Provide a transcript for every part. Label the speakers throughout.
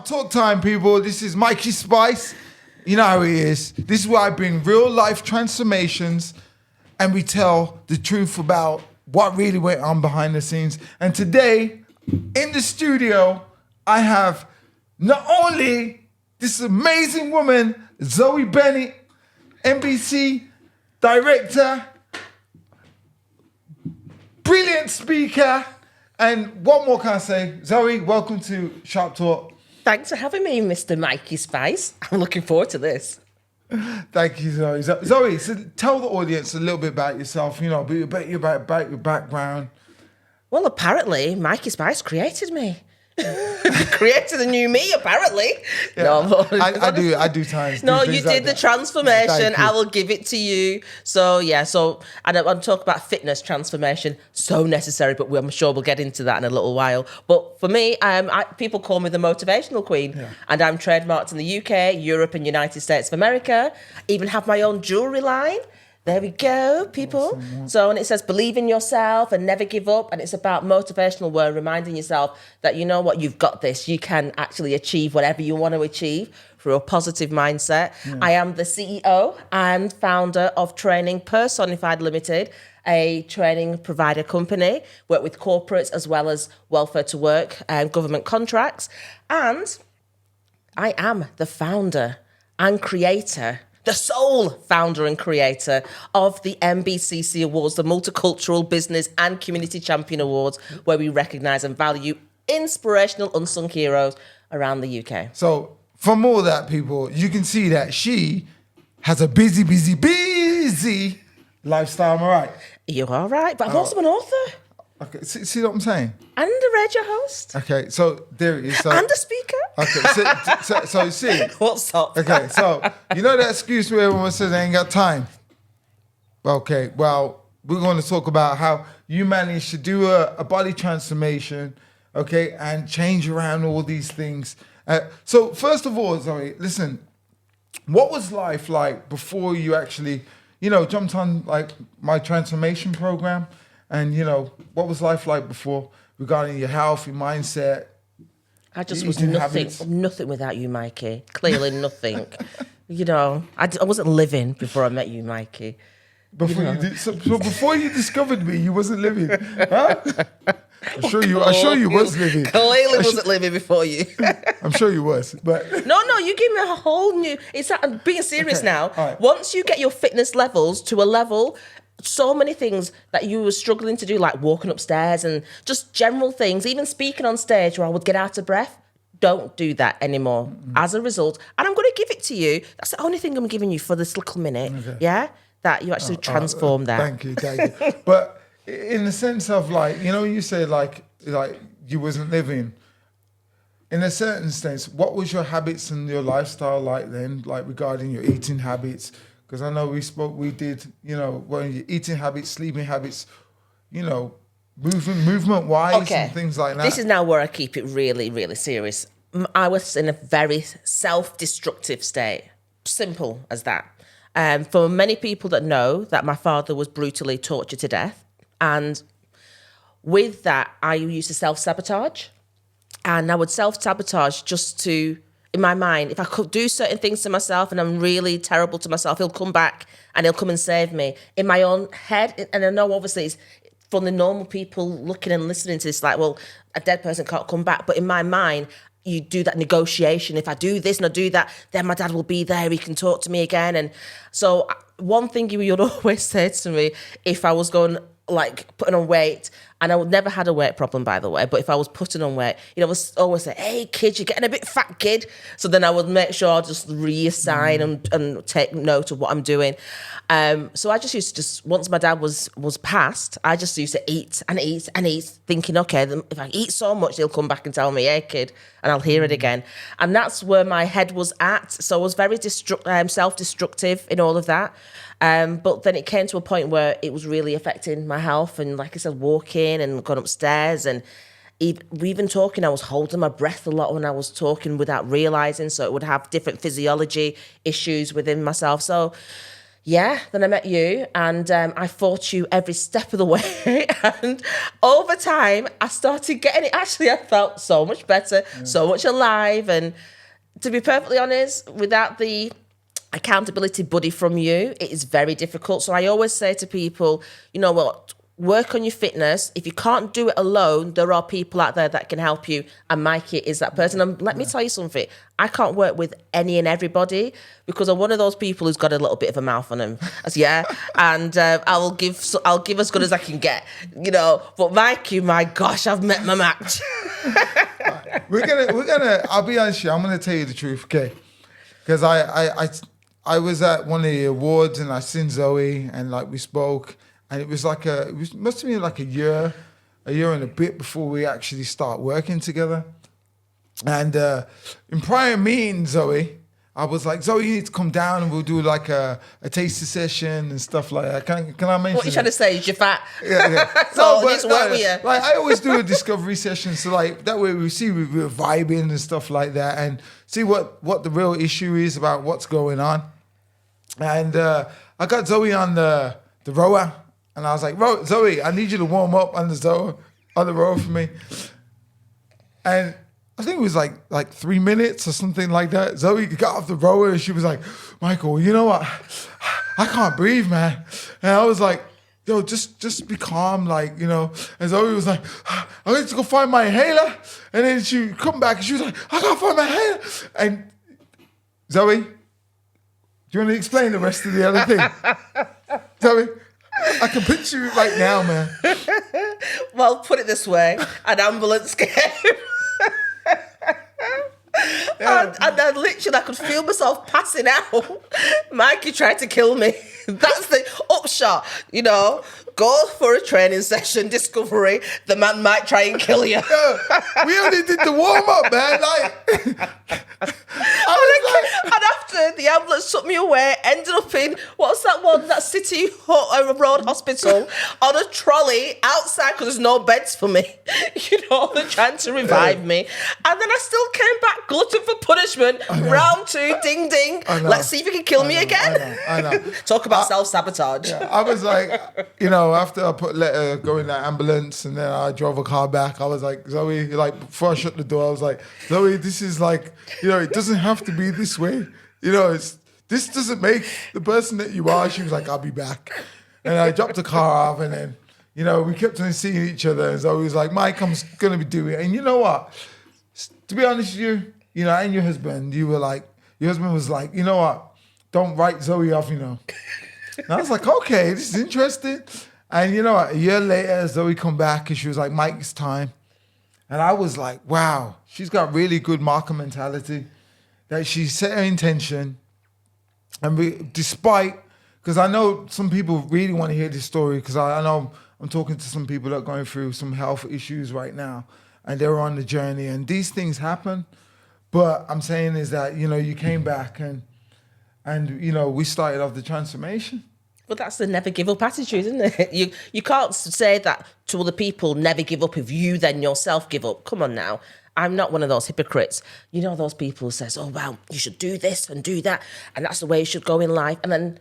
Speaker 1: Sharp Talk time, people. This is Mikey Spice. You know how he is. This is where I bring real life transformations and we tell the truth about what really went on behind the scenes. And today, in the studio, I have not only this amazing woman, Zoe Bennett, NBC director, brilliant speaker, and what more can I say? Zoe, welcome to Sharp Talk.
Speaker 2: Thanks for having me, Mr. Mikey Spice. I'm looking forward to this.
Speaker 1: Thank you, Zoe. Zoe, so tell the audience a little bit about yourself, you know, about your background.
Speaker 2: Well, apparently, Mikey Spice created me. Created a new me, apparently.
Speaker 1: Yeah,
Speaker 2: No,
Speaker 1: I do times.
Speaker 2: No,
Speaker 1: do
Speaker 2: you
Speaker 1: things like
Speaker 2: did the
Speaker 1: that.
Speaker 2: transformation.
Speaker 1: Thank you.
Speaker 2: I will give it to you. So, yeah, and I'm talking about fitness transformation. So necessary, but I'm sure we'll get into that in a little while. But for me, people call me the motivational queen.
Speaker 1: Yeah.
Speaker 2: And I'm trademarked in the UK, Europe, and United States of America. Even have my own jewelry line. There we go, people.
Speaker 1: Awesome.
Speaker 2: So, and it says, believe in yourself and never give up. And it's about motivational word, reminding yourself that, you know what, you've got this. You can actually achieve whatever you want to achieve through a positive mindset. Yeah. I am the CEO and founder of Training Personified Limited, a training provider company, work with corporates as well as welfare to work and government contracts. And I am the founder and creator, the sole founder and creator of the MBCC Awards, the Multicultural Business and Community Champion Awards, where we recognise and value inspirational unsung heroes around the UK.
Speaker 1: So from all that, people, you can see that she has a busy lifestyle. Am I right?
Speaker 2: You're all right, but I'm also an author.
Speaker 1: Okay, see what I'm saying?
Speaker 2: And a radio host.
Speaker 1: Okay, so there it is. So,
Speaker 2: and a speaker.
Speaker 1: Okay, so see.
Speaker 2: What's up?
Speaker 1: Okay, so you know that excuse where everyone says they ain't got time? Okay, well, we're going to talk about how you managed to do a body transformation, okay, and change around all these things. So first of all, Zoe, listen, what was life like before you actually, you know, jumped on like my transformation program? And, you know, what was life like before regarding your health, your mindset?
Speaker 2: I just was nothing without you, Mikey. Clearly nothing. You know, I wasn't living before I met you, Mikey.
Speaker 1: So before you discovered me, you wasn't living, huh? I'm sure you was living.
Speaker 2: Clearly wasn't living before you.
Speaker 1: I'm sure you was, but
Speaker 2: no, you give me a whole new. I'm being serious now. Right. Once you get your fitness levels to a level, so many things that you were struggling to do, like walking upstairs and just general things, even speaking on stage where I would get out of breath. Don't do that anymore. As a result, and I'm going to give it to you. That's the only thing I'm giving you for this little minute. Okay. Yeah, that you actually transform that.
Speaker 1: Thank you. But in the sense of like, you know, you say like you wasn't living. In a certain sense, what was your habits and your lifestyle like then, like regarding your eating habits? Because I know we did, you know, when your eating habits, sleeping habits, you know, movement-wise and things like that.
Speaker 2: This is now where I keep it really, really serious. I was in a very self-destructive state. Simple as that. For many people that know that my father was brutally tortured to death. And with that, I used to self-sabotage. And I would self-sabotage just to... in my mind, if I could do certain things to myself and I'm really terrible to myself, he'll come back and he'll come and save me. In my own head, and I know obviously it's from the normal people looking and listening to this, like, well, a dead person can't come back. But in my mind, you do that negotiation. If I do this and I do that, then my dad will be there. He can talk to me again. And so one thing you would always say to me, if I was going, like, putting on weight, and I never had a weight problem, by the way, but if I was putting on weight, you know, I was always say, hey, kid, you're getting a bit fat, kid. So then I would make sure I just reassign and take note of what I'm doing. So I just used to once my dad was passed, I just used to eat and eat and eat, thinking, okay, if I eat so much, he'll come back and tell me, hey, kid, and I'll hear it again. And that's where my head was at. So I was very self-destructive in all of that. But then it came to a point where it was really affecting my health. And like I said, walking and going upstairs and even talking, I was holding my breath a lot when I was talking without realizing. So it would have different physiology issues within myself. So Yeah, then I met you, and I fought you every step of the way. And over time, I started getting it. Actually, I felt so much better, so much alive. And to be perfectly honest, without the accountability buddy from you, it is very difficult. So I always say to people, you know what? Work on your fitness. If you can't do it alone, there are people out there that can help you. And Mikey is that person. And let me tell you something. I can't work with any and everybody because I'm one of those people who's got a little bit of a mouth on him. Yeah. And I'll give as good as I can get, you know. But Mikey, my gosh, I've met my match.
Speaker 1: we're gonna. I'll be honest with you. I'm gonna tell you the truth, okay? Because I was at one of the awards and I seen Zoe and like we spoke. And it was like must have been like a year and a bit before we actually start working together. And in prior meeting Zoe, I was like, Zoe, you need to come down and we'll do like a taster session and stuff like that. Can I mention?
Speaker 2: What you're trying to say is you're fat.
Speaker 1: Yeah.
Speaker 2: So just work with you.
Speaker 1: Like I always do a discovery session, so like that way we see we're vibing and stuff like that, and see what the real issue is about what's going on. And I got Zoe on the rower. And I was like, Zoe, I need you to warm up on the rower for me. And I think it was like 3 minutes or something like that. Zoe got off the rower and she was like, Michael, you know what? I can't breathe, man. And I was like, yo, just be calm, like, you know. And Zoe was like, I need to go find my inhaler. And then she come back and she was like, I gotta find my inhaler. And Zoe, do you want to explain the rest of the other thing? Zoe? I can picture it right now, man.
Speaker 2: Well, put it this way, an ambulance came. And I literally, I could feel myself passing out. Mikey tried to kill me. That's the upshot, you know. Go for a training session, discovery. The man might try and kill you.
Speaker 1: We only did the warm up, man.
Speaker 2: And after the ambulance took me away, ended up in what's that one? That City Road Hospital on a trolley outside because there's no beds for me. You know, they're trying to revive me, and then I still came back, glutton for punishment. Round 2, ding ding. Let's see if you can kill me again.
Speaker 1: I know.
Speaker 2: Talk about self-sabotage.
Speaker 1: Yeah, I was like, you know, after I let her go in that ambulance and then I drove a car back, I was like, Zoe, like before I shut the door, I was like, Zoe, this is like, you know, it doesn't have to be this way. You know, this doesn't make the person that you are. She was like, I'll be back. And I dropped the car off and then, you know, we kept on seeing each other. And Zoe was like, Mike, I'm going to be doing it. And you know what? To be honest with you, you know, and your husband was like, you know what? Don't write Zoe off, you know. And I was like, okay, this is interesting. And you know what? A year later, Zoe come back and she was like, Mike, it's time. And I was like, wow, she's got really good marker mentality. That she set her intention. And despite, because I know some people really want to hear this story, because I know I'm talking to some people that are going through some health issues right now. And they're on the journey. And these things happen. But I'm saying is that, you know, you came back and you know, we started off the transformation.
Speaker 2: Well, that's the never give up attitude, isn't it? You can't say that to other people, never give up, if you then yourself give up. Come on now. I'm not one of those hypocrites. You know those people who says, oh, well, you should do this and do that, and that's the way you should go in life. And then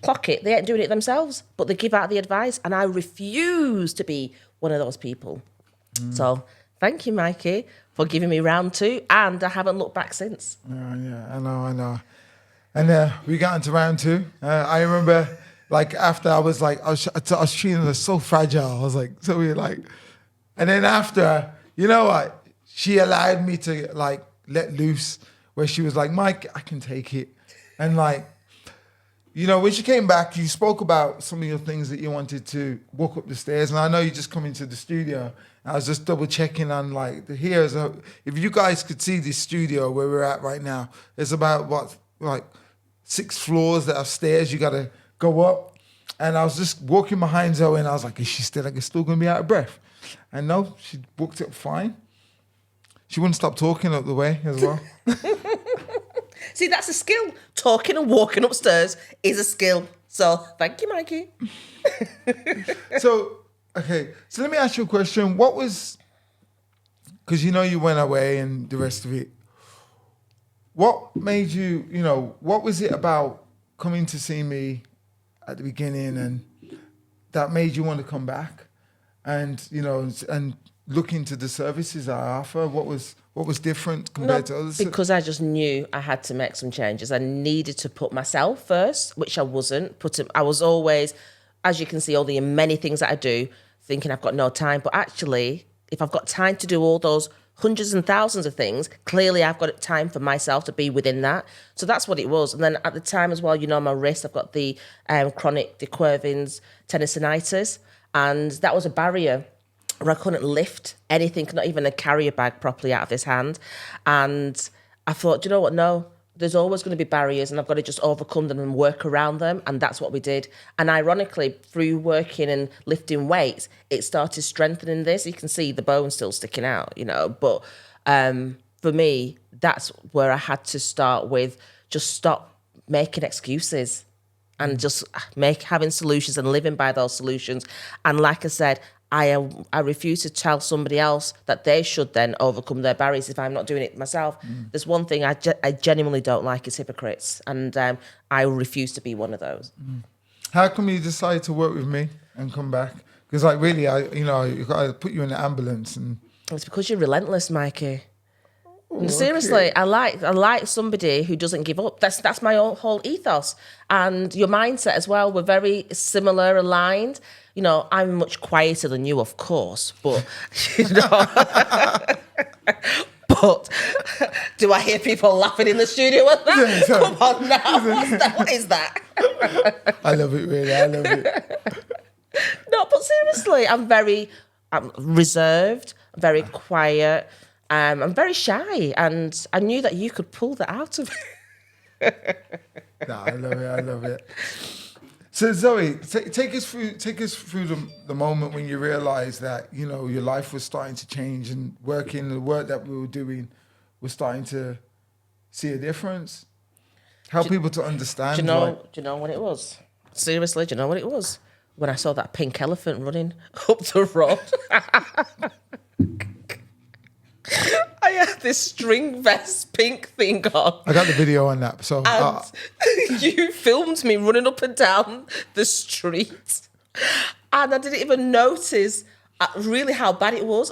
Speaker 2: clock it. They ain't doing it themselves, but they give out the advice. And I refuse to be one of those people. So thank you, Mikey, for giving me round 2. And I haven't looked back since.
Speaker 1: Yeah, I know. And we got into round 2. I remember, like, after I was treating her so fragile. I was like, so we like, and then after, you know what? She allowed me to, like, let loose, where she was like, Mike, I can take it. And, like, you know, when she came back, you spoke about some of your things that you wanted to walk up the stairs. And I know you just come into the studio. I was just double checking on, like, if you guys could see this studio where we're at right now, it's about, like 6 floors that have stairs you got to go up. And I was just walking behind Zoe and I was like, is she still going to be out of breath? And no, she walked up fine. She wouldn't stop talking up the way as well.
Speaker 2: See, that's a skill. Talking and walking upstairs is a skill. So thank you, Mikey.
Speaker 1: So let me ask you a question. What was, because you know you went away and the rest of it, what made you, you know, what was it about coming to see me at the beginning, and that made you want to come back, and and look into the services I offer? What was different compared to others?
Speaker 2: Because I just knew I had to make some changes. I needed to put myself first, which I wasn't. I was always, as you can see, all the many things that I do, thinking I've got no time. But actually, if I've got time to do all those hundreds and thousands of things, clearly I've got time for myself to be within that. So that's what it was. And then at the time as well, my wrist, I've got the chronic de Quervain's tendinitis, and that was a barrier where I couldn't lift anything, not even a carrier bag properly out of his hand. And I thought, you know what, no, there's always going to be barriers, and I've got to just overcome them and work around them. And that's what we did. And ironically, through working and lifting weights, it started strengthening this. You can see the bone still sticking out, But for me, that's where I had to start with just stop making excuses and just having solutions and living by those solutions. And like I said, I refuse to tell somebody else that they should then overcome their barriers if I'm not doing it myself. There's one thing I genuinely don't like is hypocrites, and I refuse to be one of those.
Speaker 1: How come you decided to work with me and come back? Because really, I put you in the ambulance, and
Speaker 2: it's because you're relentless, Mikey.
Speaker 1: Oh,
Speaker 2: Seriously,
Speaker 1: okay.
Speaker 2: I like somebody who doesn't give up. That's my whole ethos, and your mindset as well. We're very similar, aligned. I'm much quieter than you, of course, but but do I hear people laughing in the studio at that?
Speaker 1: Yeah,
Speaker 2: Come on now, what is that?
Speaker 1: I love it, really. I love it.
Speaker 2: No, but seriously, I'm reserved, very quiet. I'm very shy, and I knew that you could pull that out of me.
Speaker 1: No, I love it. So Zoe, take us through the moment when you realized that your life was starting to change, and the work that we were doing was starting to see a difference. Help people to understand.
Speaker 2: Do you know what it was? Seriously, do you know what it was? When I saw that pink elephant running up the road. I had this string vest pink thing on.
Speaker 1: I got the video on that. So
Speaker 2: you filmed me running up and down the street. And I didn't even notice really how bad it was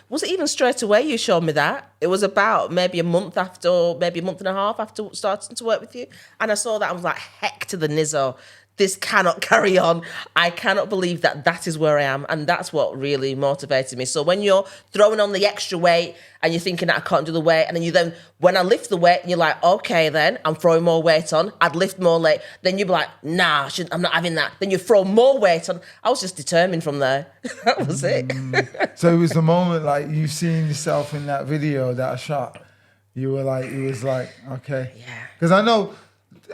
Speaker 2: was it even straight away you showed me that? It was about maybe a month after, or maybe a month and a half after starting to work with you. And I saw that, I was like, heck to the nizzo. This cannot carry on. I cannot believe that is where I am. And that's what really motivated me. So when you're throwing on the extra weight and you're thinking that I can't do the weight, and then when I lift the weight, and you're like, okay, then I'm throwing more weight on. I'd lift more weight. Then you'd be like, nah, I'm not having that. Then you throw more weight on. I was just determined from there. That was it.
Speaker 1: So it was the moment, like, you seeing yourself in that video that I shot. You were like, it was like, okay.
Speaker 2: Yeah.
Speaker 1: Because I know,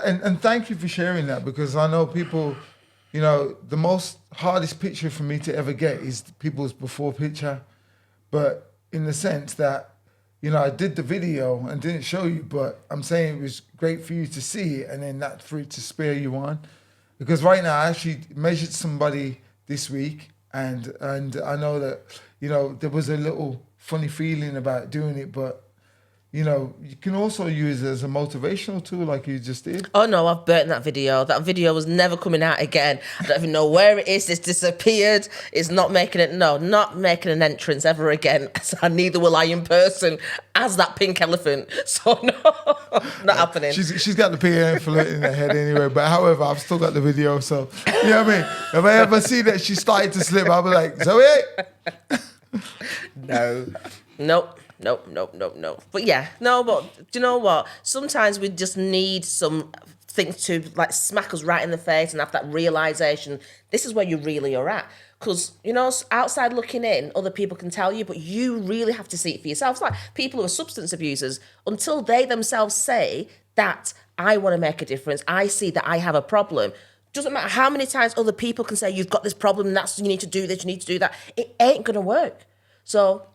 Speaker 1: and thank you for sharing that, because I know people, the most hardest picture for me to ever get is people's before picture. But in the sense that, I did the video and didn't show you, but I'm saying it was great for you to see it, and then that for it to spur you on. Because right now I actually measured somebody this week, and I know that, there was a little funny feeling about doing it, but you can also use it as a motivational tool like you just did. Oh,
Speaker 2: no, I've burnt that video. That video was never coming out again. I don't even know where it is. It's disappeared. It's not making an entrance ever again. So neither will I in person as that pink elephant. So no, not happening.
Speaker 1: She's got the pink elephant in her head anyway. But however, I've still got the video. So, you know what I mean? If I ever see that she started to slip, I'll be like, Zoe!
Speaker 2: No. Nope. But yeah, no, but do you know what? Sometimes we just need something to like smack us right in the face and have that realization. This is where you really are at. Because, outside looking in, other people can tell you, but you really have to see it for yourself. It's like people who are substance abusers, until they themselves say that I want to make a difference, I see that I have a problem. Doesn't matter how many times other people can say, you've got this problem, you need to do this, you need to do that. It ain't going to work. So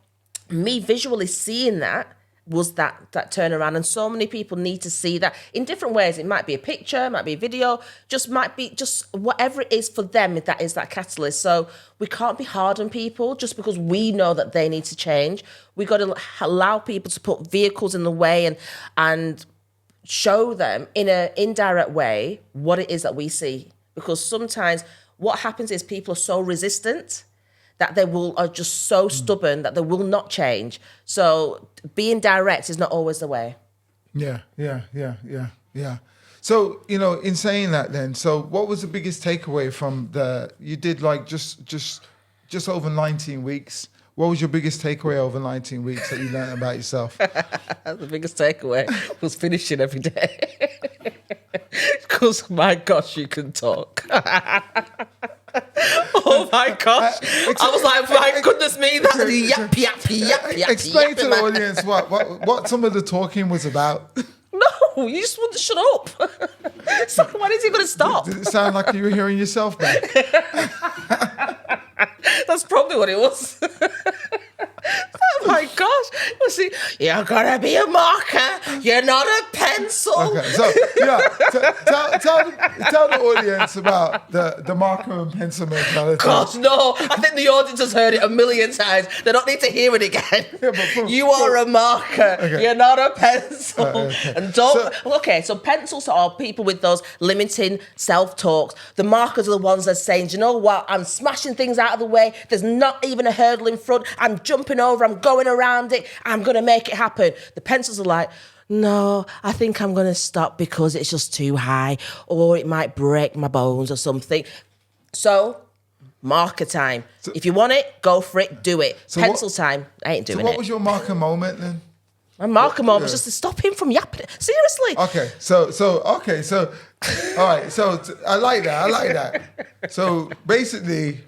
Speaker 2: me visually seeing that was that turnaround, and so many people need to see that in different ways. It might be a picture, might be a video, might be whatever it is for them, that is that catalyst. So we can't be hard on people just because we know that they need to change. We got to allow people to put vehicles in the way and show them in an indirect way what it is that we see. because sometimes what happens is people are so resistant that are just so stubborn that they will not change. So being direct is not always the way.
Speaker 1: Yeah. So, in saying that then, so what was the biggest takeaway from you did like just over 19 weeks. What was your biggest takeaway over 19 weeks that you learned about yourself?
Speaker 2: The biggest takeaway was finishing every day. Because, my gosh, you can talk. Oh my gosh. I was like, my goodness me, that yap.
Speaker 1: Explain to the audience what some of the talking was about.
Speaker 2: No, you just want to shut up. So when is he going to stop?
Speaker 1: Did it sound like you were hearing yourself back?
Speaker 2: That's probably what it was. Oh my gosh. You see, you're going to be a marker. You're not a pencil.
Speaker 1: Okay, so tell the audience about the marker and pencil mentality.
Speaker 2: Gosh, no. I think the audience has heard it a million times. They don't need to hear it again. You are a marker. Okay. You're not a pencil. Okay. And so pencils are people with those limiting self-talks. The markers are the ones that are saying, do you know what? I'm smashing things out of the way. There's not even a hurdle in front. I'm jumping over. I'm going around it. I'm going to make it happen. The pencils are like, no, I think I'm going to stop because it's just too high or it might break my bones or something. So, marker time. So, if you want it, go for it, do it. So pencil time, I ain't doing it.
Speaker 1: So what was your marker moment then?
Speaker 2: My marker moment was just to stop him from yapping. Seriously.
Speaker 1: Okay, so all right, so I like that. So basically,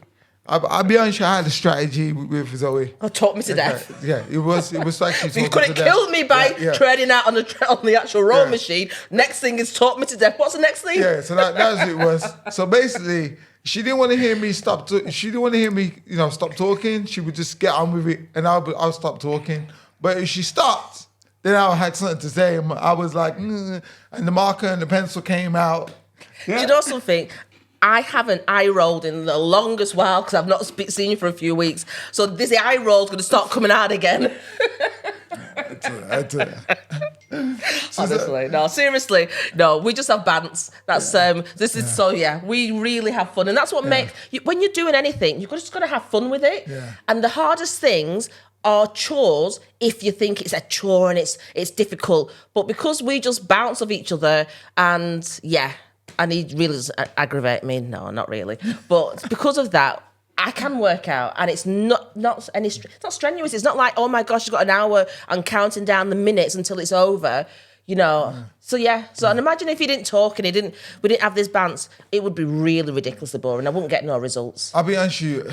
Speaker 1: I'll be honest, I had a strategy with Zoe.
Speaker 2: Oh, talk me to death.
Speaker 1: Yeah, it was actually.
Speaker 2: You could have killed me by treading out on the actual rowing machine. Next thing is talk me to death. What's the next thing?
Speaker 1: Yeah, so that was what it was. So basically, she didn't want to hear me stop. She didn't want to hear me, stop talking. She would just get on with it, and I'll stop talking. But if she stopped, then I had something to say. And I was like, and the marker and the pencil came out. Yeah.
Speaker 2: Do you know something? I haven't eye rolled in the longest while because I've not seen you for a few weeks. So this eye roll's going to start coming out again. Honestly, no, seriously, no. We just have bants. That's we really have fun, and that's what makes you, when you're doing anything, you've just got to have fun with it. Yeah. And the hardest things are chores if you think it's a chore and it's difficult. But because we just bounce off each other, and and he really does aggravate me. No, not really. But because of that, I can work out, and it's not strenuous. It's not like, oh my gosh, you've got an hour and counting down the minutes until it's over. So and imagine if he didn't talk and we didn't have this bounce, it would be really ridiculously boring. I wouldn't get no results.
Speaker 1: I'll be honest with you,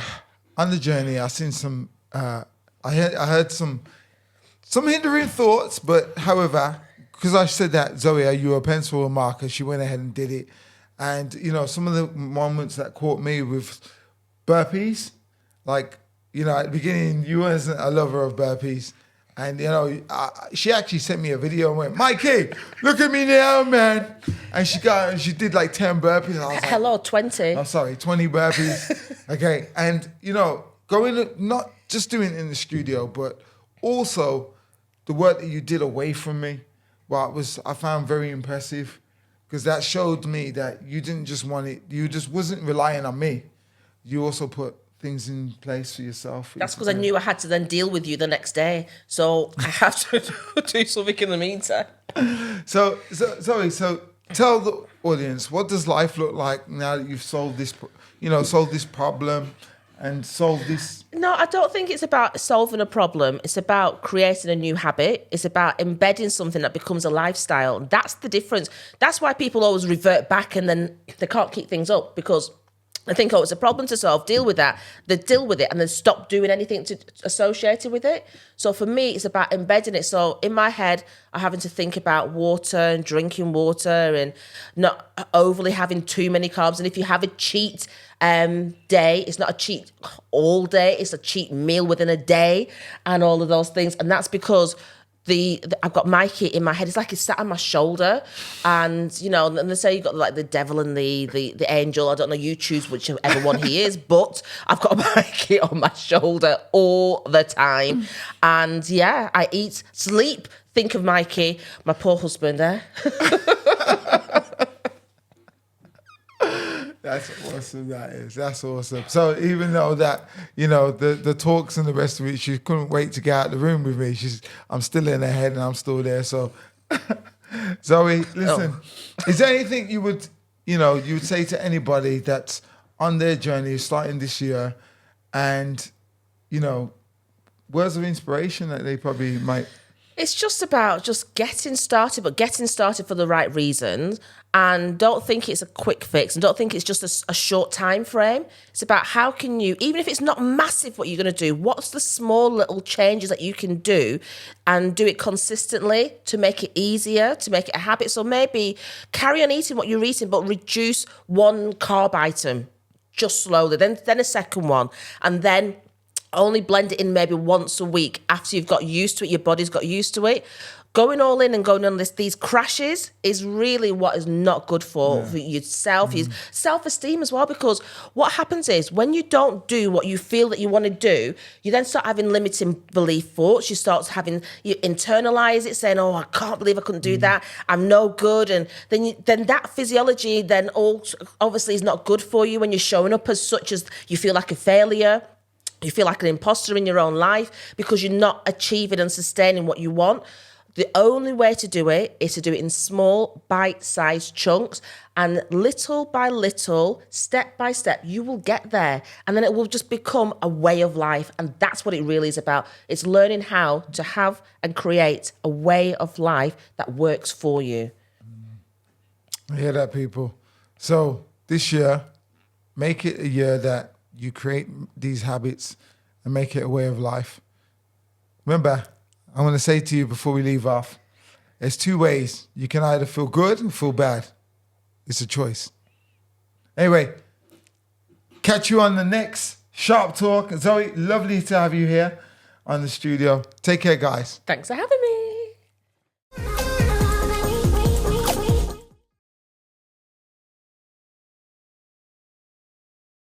Speaker 1: on the journey, I've seen some. I heard some hindering thoughts, but however, because I said that, Zoe, are you a pencil or marker? She went ahead and did it. And, some of the moments that caught me with burpees, like, at the beginning, you wasn't a lover of burpees. And, she actually sent me a video and went, Mikey, look at me now, man. And she did like 10 burpees. And I was like,
Speaker 2: hello, 20.
Speaker 1: Oh, sorry, 20 burpees. Okay. And, going, not just doing it in the studio, but also the work that you did away from me. I found very impressive, because that showed me that you didn't just want it, you just wasn't relying on me. You also put things in place for yourself.
Speaker 2: That's because I knew I had to then deal with you the next day. So I have to do something in the meantime.
Speaker 1: So tell the audience, what does life look like now that you've solved this problem and solve this?
Speaker 2: No, I don't think it's about solving a problem. It's about creating a new habit. It's about embedding something that becomes a lifestyle. That's the difference. That's why people always revert back and then they can't keep things up, because they think, it's a problem to solve, deal with that. They deal with it and then stop doing anything associated with it. So for me, it's about embedding it. So in my head, I'm having to think about water and drinking water and not overly having too many carbs. And if you have a cheat day, it's not a cheat all day, it's a cheat meal within a day and all of those things. And that's because I've got Mikey in my head. It's like he's sat on my shoulder, and and they say you've got like the devil and the angel. I don't know. You choose whichever one he is, but I've got Mikey on my shoulder all the time, and I eat, sleep, think of Mikey, my poor husband there.
Speaker 1: That's awesome. That is. That's awesome. So even though that, the talks and the rest of it, she couldn't wait to get out of the room with me. I'm still in her head and I'm still there. So Zoe, listen, is there anything you would say to anybody that's on their journey starting this year and, words of inspiration that they probably might...
Speaker 2: It's just about just getting started, but getting started for the right reasons. And don't think it's a quick fix and don't think it's just a short time frame. It's about how can you, even if it's not massive what you're going to do, what's the small little changes that you can do and do it consistently to make it easier, to make it a habit. So maybe carry on eating what you're eating, but reduce one carb item just slowly, then a second one, and then only blend it in maybe once a week after you've got used to it, your body's got used to it. Going all in and going on these crashes is really what is not good for yourself, your self-esteem as well, because what happens is when you don't do what you feel that you want to do, you then start having limiting belief thoughts. You internalize it saying, oh, I can't believe I couldn't do that. I'm no good. And then that physiology then obviously is not good for you when you're showing up as such as you feel like a failure. You feel like an imposter in your own life because you're not achieving and sustaining what you want. The only way to do it is to do it in small, bite-sized chunks, and little by little, step by step, you will get there. And then it will just become a way of life. And that's what it really is about. It's learning how to have and create a way of life that works for you.
Speaker 1: I hear that, people. So this year, make it a year that you create these habits and make it a way of life. Remember, I want to say to you before we leave off, there's two ways. You can either feel good or feel bad. It's a choice. Anyway, catch you on the next Sharp Talk. Zoe, lovely to have you here on the studio. Take care, guys.
Speaker 2: Thanks for having me.